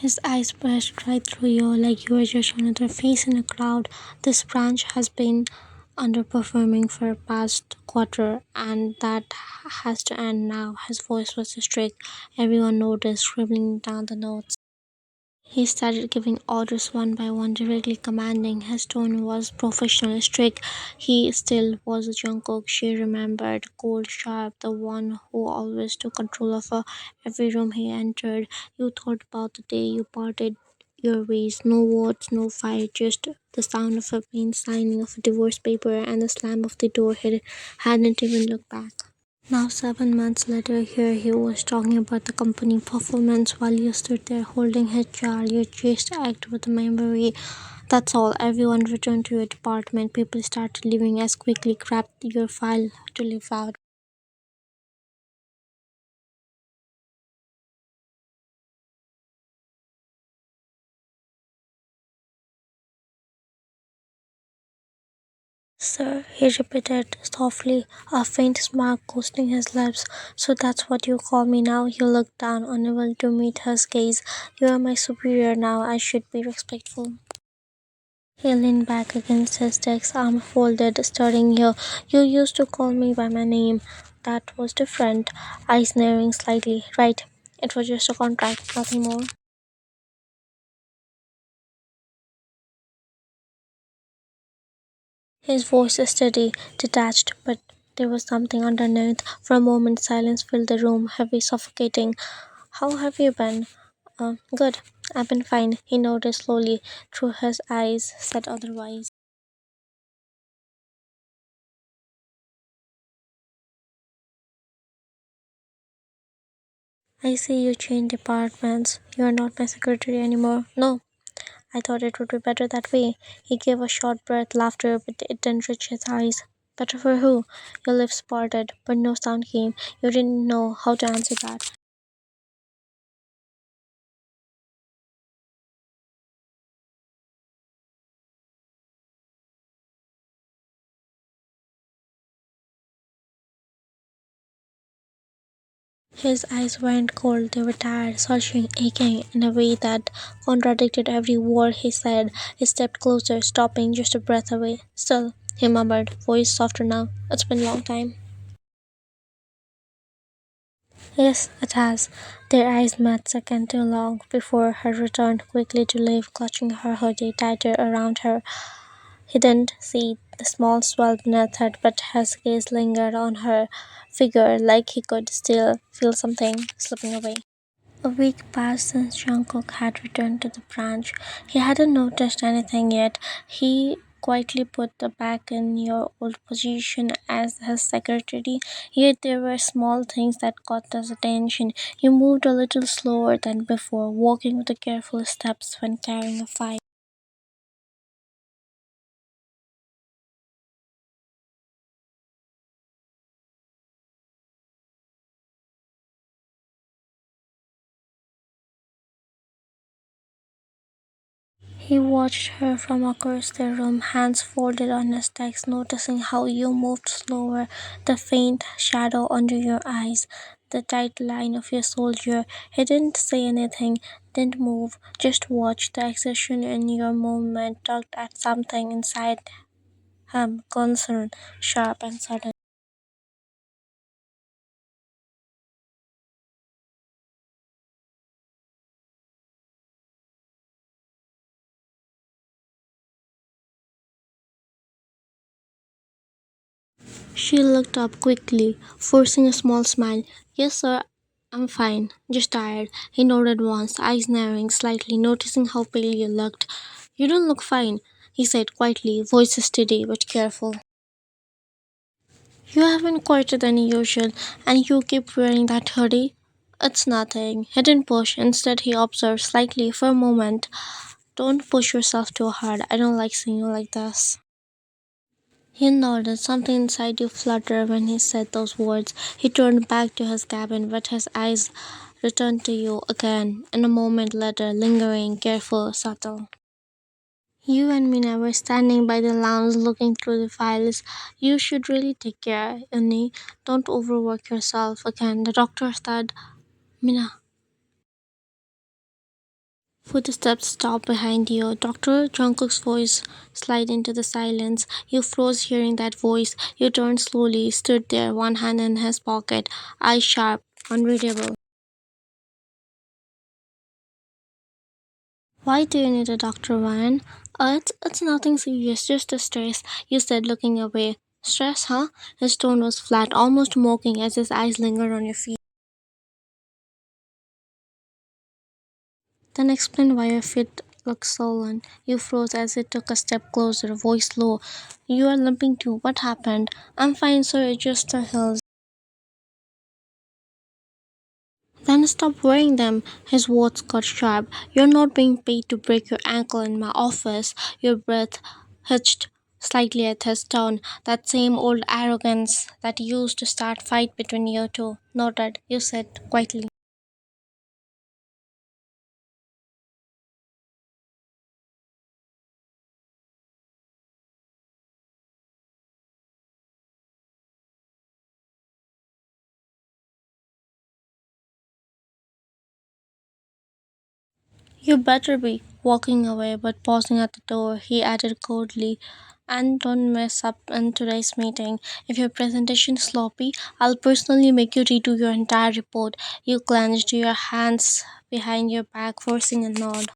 His eyes burst right through you like you were just another face in a crowd. This branch has been underperforming for the past quarter, and that has to end now. His voice was strict. Everyone noticed, scribbling down the notes. He started giving orders one by one, directly commanding. His tone was professional, strict. He still was a Jungkook. She remembered, cold, sharp, the one who always took control of every room he entered. You thought about the day you parted your ways. No words, no fight, just the sound of a pen signing of a divorce paper and the slam of the door. He hadn't even looked back. Now, 7 months later, here he was talking about the company performance while you stood there holding his jar. You just act with a memory. That's all. Everyone returned to your department. People started leaving as quickly. Grabbed your file to leave out. Sir, he repeated softly, a faint smile ghosting his lips. So that's what you call me now? He looked down, unable to meet his gaze. You are my superior now. I should be respectful. He leaned back against his desk, arm folded, staring you. You used to call me by my name. That was different. Eyes narrowing slightly. Right. It was just a contract, nothing more. His voice steady, detached, but there was something underneath. For a moment, silence filled the room, heavy, suffocating. How have you been? Good. I've been fine. He nodded slowly. Through his eyes, said otherwise. I see you changed departments. You are not my secretary anymore. No, I thought it would be better that way. He gave a short breath, laughter, but it didn't reach his eyes. Better for who? Your lips parted, but no sound came. You didn't know how to answer that. His eyes weren't cold, they were tired, searching, aching in a way that contradicted every word he said. He stepped closer, stopping just a breath away. Still, he murmured, voice softer now. It's been a long time. Yes, it has. Their eyes met second too long before her returned quickly to leave, clutching her hoodie tighter around her. He didn't see the small swell beneath it, but his gaze lingered on her figure like he could still feel something slipping away. A week passed since Jungkook had returned to the branch. He hadn't noticed anything yet. He quietly put the back in your old position as his secretary. Yet there were small things that caught his attention. You moved a little slower than before, walking with careful steps when carrying a file. He watched her from across the room, hands folded on his desk, noticing how you moved slower, the faint shadow under your eyes, the tight line of your soldier. He didn't say anything, didn't move, just watched the expression in your movement, tugged at something inside him, concern, sharp and sudden. She looked up quickly, forcing a small smile. Yes, sir, I'm fine, just tired. He nodded once, eyes narrowing slightly, noticing how pale you looked. You don't look fine, he said quietly, voice steady but careful. You haven't quieter than usual, and you keep wearing that hoodie. It's nothing. He didn't push. Instead, he observed slightly for a moment. Don't push yourself too hard. I don't like seeing you like this. He nodded, something inside you fluttered when he said those words. He turned back to his cabin, but his eyes returned to you again, and a moment later, lingering, careful, subtle. You and Mina were standing by the lounge looking through the files. You should really take care, Uni. Don't overwork yourself again. The doctor said, Mina. Footsteps stopped behind you. Dr. Jungkook's voice slid into the silence. You froze hearing that voice. You turned slowly, stood there, one hand in his pocket, eyes sharp, unreadable. Why do you need a doctor, Ryan? It's nothing serious, just a stress, you said, looking away. Stress, huh? His tone was flat, almost mocking as his eyes lingered on your feet. Then explain why your feet look swollen. You froze as he took a step closer, voice low. You are limping too. What happened? I'm fine, sir. It's just the hills. Then stop wearing them. His words got sharp. You're not being paid to break your ankle in my office. Your breath hitched slightly at his tone. That same old arrogance that used to start fight between you two. Noted, you said quietly. You better be. Walking away, but pausing at the door, he added coldly. And don't mess up in today's meeting. If your presentation is sloppy, I'll personally make you redo your entire report. You clenched your hands behind your back, forcing a nod.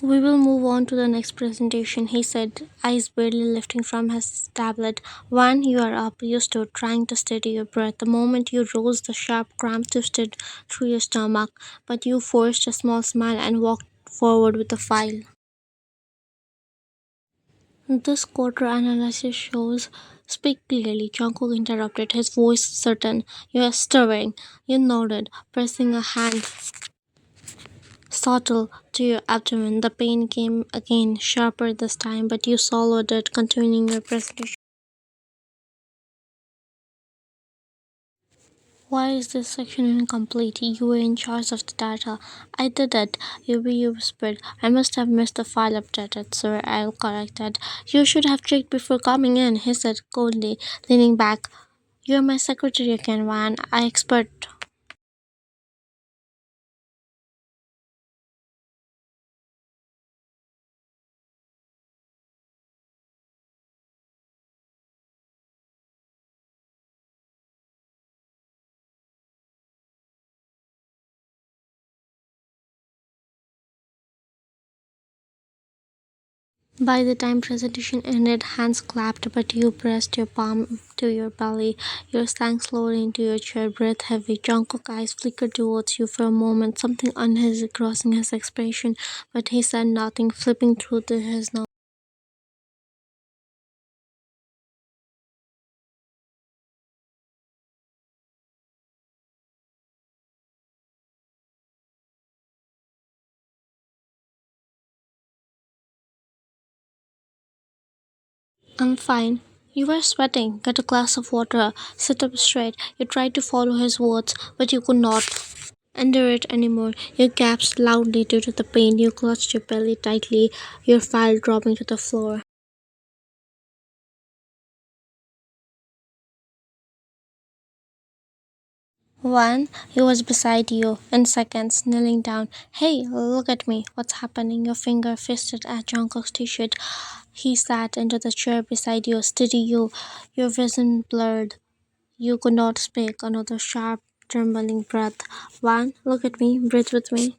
We will move on to the next presentation, he said, eyes barely lifting from his tablet. When you are up, you stood, trying to steady your breath. The moment you rose, the sharp cramp twisted through your stomach, but you forced a small smile and walked forward with the file. This quarter analysis shows. Speak clearly, Jungkook interrupted, his voice certain. You are stirring. You nodded, pressing a hand subtle to your abdomen. The pain came again, sharper this time, but you swallowed it, continuing your presentation. Why is this section incomplete? You were in charge of the data. I did it. You whispered. I must have missed the file updated, sir. I'll correct it. You should have checked before coming in, he said coldly, leaning back. You're my secretary again, Van. I expert. By the time presentation ended, hands clapped, but you pressed your palm to your belly. You sank slowly into your chair, breath heavy. Jungkook's eyes flickered towards you for a moment, something uneasy crossing his expression, but he said nothing, flipping through to his notes. I'm fine. You were sweating. Get a glass of water. Sit up straight. You tried to follow his words, but you could not endure it anymore. You gasped loudly due to the pain. You clutched your belly tightly, your file dropping to the floor. One, he was beside you. In seconds, kneeling down. Hey, look at me. What's happening? Your finger fisted at Jungkook's t-shirt. He sat into the chair beside you, steady you. Your vision blurred. You could not speak. Another sharp, trembling breath. One, look at me. Breathe with me.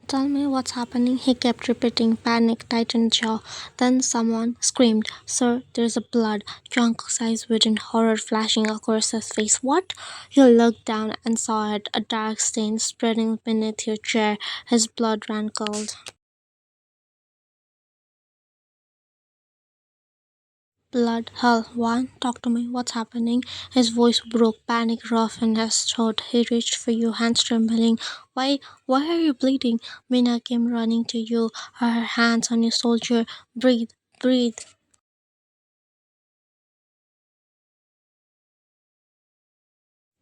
Tell me what's happening, he kept repeating, panic tightened jaw. Then someone screamed, Sir, there's a blood. Jungkook's eyes widened, horror flashing across his face. What? He looked down and saw it, a dark stain spreading beneath your chair. His blood ran cold. Blood, hell, Juan, talk to me. What's happening? His voice broke, panic rough in his throat. He reached for you, hands trembling. Why are you bleeding? Mina came running to you, her hands on your shoulder. Breathe, breathe.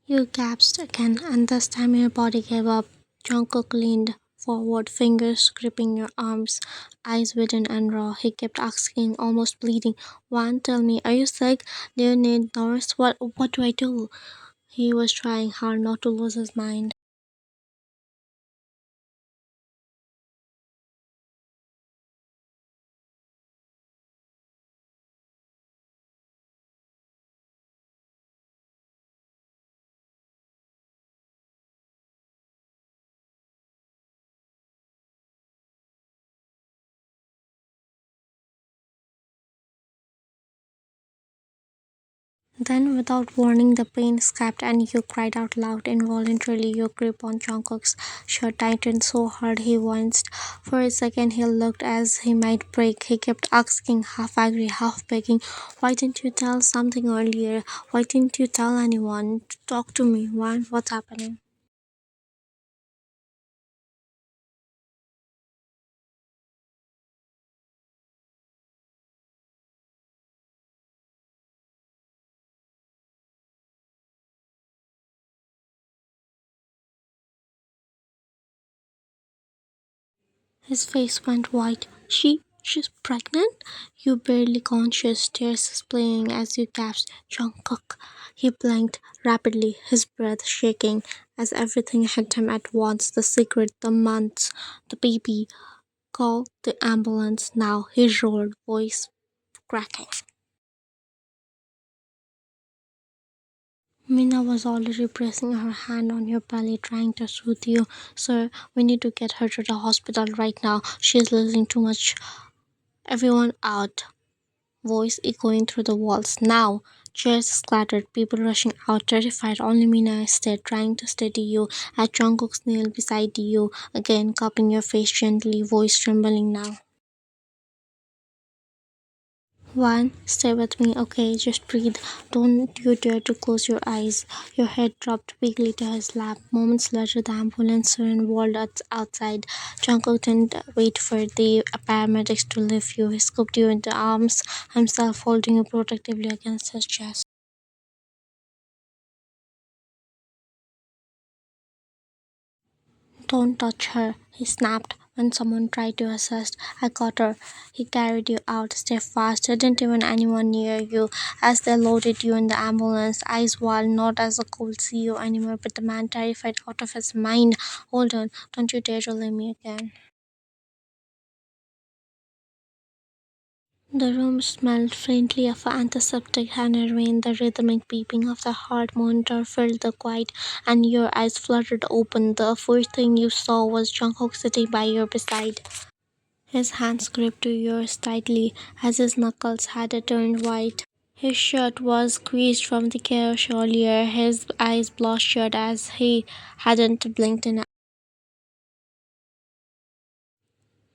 You gasped again, and this time your body gave up. Jungkook leaned forward, fingers gripping your arms, eyes widen and raw. He kept asking, almost pleading, "One, tell me, are you sick? Do you need nurse? What do I do?" He was trying hard not to lose his mind. Then, without warning, the pain escaped and you cried out loud. Involuntarily, your grip on Jungkook's shirt tightened so hard he winced. For a second, he looked as he might break. He kept asking, half angry, half begging, "Why didn't you tell something earlier? Why didn't you tell anyone? Talk to me, Wan. What's happening?" His face went white. She's pregnant? You barely conscious, tears playing as you gasped, "Jungkook." He blinked rapidly, his breath shaking, as everything hit him at once. The secret, the months, the baby. "Call the ambulance now," he roared, voice cracking. Mina was already pressing her hand on your belly, trying to soothe you. "Sir, we need to get her to the hospital right now. She's losing too much. Everyone out." Voice echoing through the walls. "Now!" Chairs scattered, people rushing out, terrified. Only Mina stayed, trying to steady you, as Jungkook's knelt beside you, again cupping your face gently, voice trembling now. "One, stay with me, okay? Just breathe. Don't you dare to close your eyes." Your head dropped weakly to his lap. Moments later, the ambulance siren whirled outside. Jungkook didn't wait for the paramedics to lift you. He scooped you into arms, himself holding you protectively against his chest. "Don't touch her," he snapped when someone tried to assist. "I got her." He carried you out, step fast, didn't even anyone near you as they loaded you in the ambulance. Eyes wild, not as a cold see you anymore, but the man terrified out of his mind. "Hold on, don't you dare to leave me again." The room smelled faintly of antiseptic and heroin. The rhythmic beeping of the heart monitor filled the quiet, and your eyes fluttered open. The first thing you saw was Jungkook sitting by your beside. His hands gripped yours tightly as his knuckles had turned white. His shirt was creased from the chaos earlier, his eyes bloodshot as he hadn't blinked in.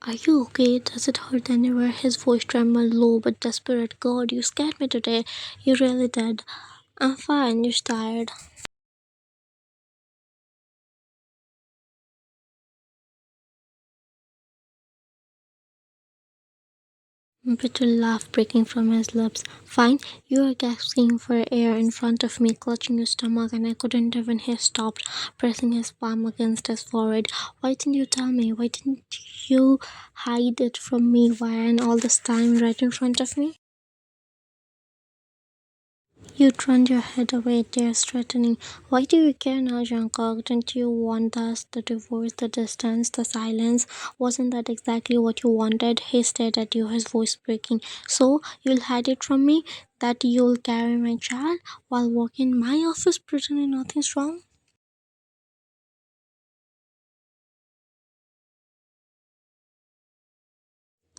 "Are you okay? Does it hurt anywhere?" His voice trembled low but desperate. "God, you scared me today. You really did." "I'm fine, you're tired." Bitter laugh breaking from his lips. "Fine, you were gasping for air in front of me, clutching your stomach, and I couldn't even." He stopped, pressing his palm against his forehead. "Why didn't you tell me? Why didn't you hide it from me? Why, and all this time right in front of me?" You turned your head away, tears threatening. "Why do you care now, Jungkook? Didn't you want us, the divorce, the distance, the silence? Wasn't that exactly what you wanted?" He stared at you, his voice breaking. "So, you'll hide it from me? That you'll carry my child while working in my office pretending nothing's wrong?"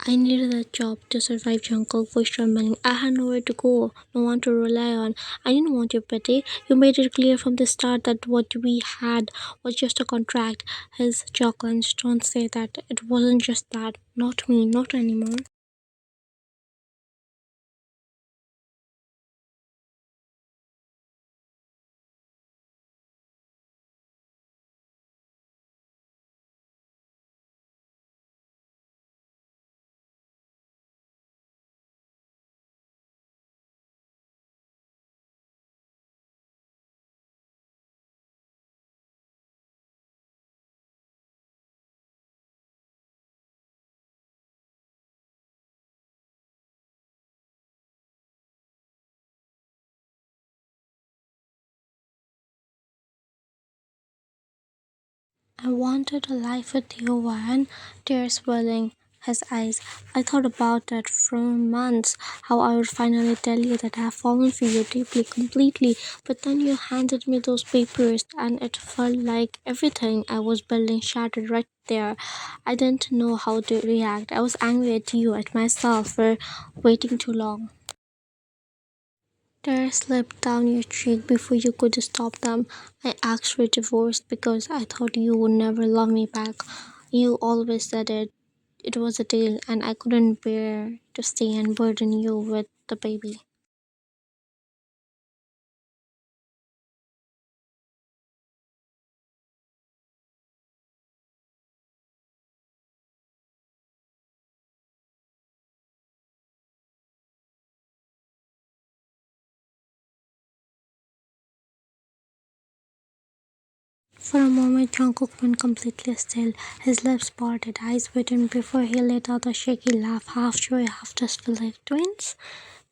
"I needed a job to survive," Jungkook voice trembling. "I had nowhere to go, no one to rely on. I didn't want your pity. You made it clear from the start that what we had was just a contract." His jaw clenched. "Don't say that. It wasn't just that. Not me, not anymore." I wanted a life with you, Ryan, tears welling his eyes. I thought about that for months, how I would finally tell you that I have fallen for you deeply, completely. But then you handed me those papers, and it felt like everything I was building shattered right there. I didn't know how to react. I was angry at you, at myself for waiting too long. Tears slipped down your cheek before you could stop them. I asked for divorce because I thought you would never love me back. You always said it. It was a deal, and I couldn't bear to stay and burden you with the baby. For a moment, Jungkook went completely still. His lips parted, eyes widen before he let out a shaky laugh, half joy, half disbelief. Twins?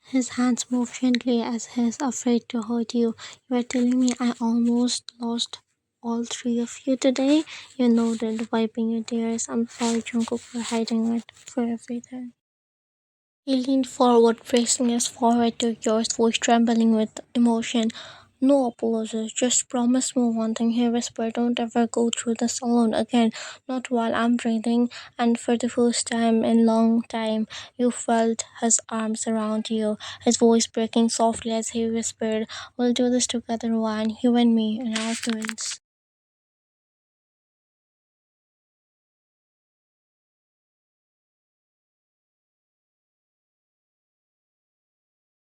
His hands moved gently as he is afraid to hurt you. You are telling me I almost lost all three of you today? You nodded, wiping your tears. I'm sorry, Jungkook, for hiding it for everything. He leaned forward, pressing his forehead to yours, voice trembling with emotion. No apologies, just promise me one thing, he whispered. Don't ever go through this alone again, not while I'm breathing. And for the first time in long time, you felt his arms around you, his voice breaking softly as he whispered, we'll do this together, one, you and me, and our twins.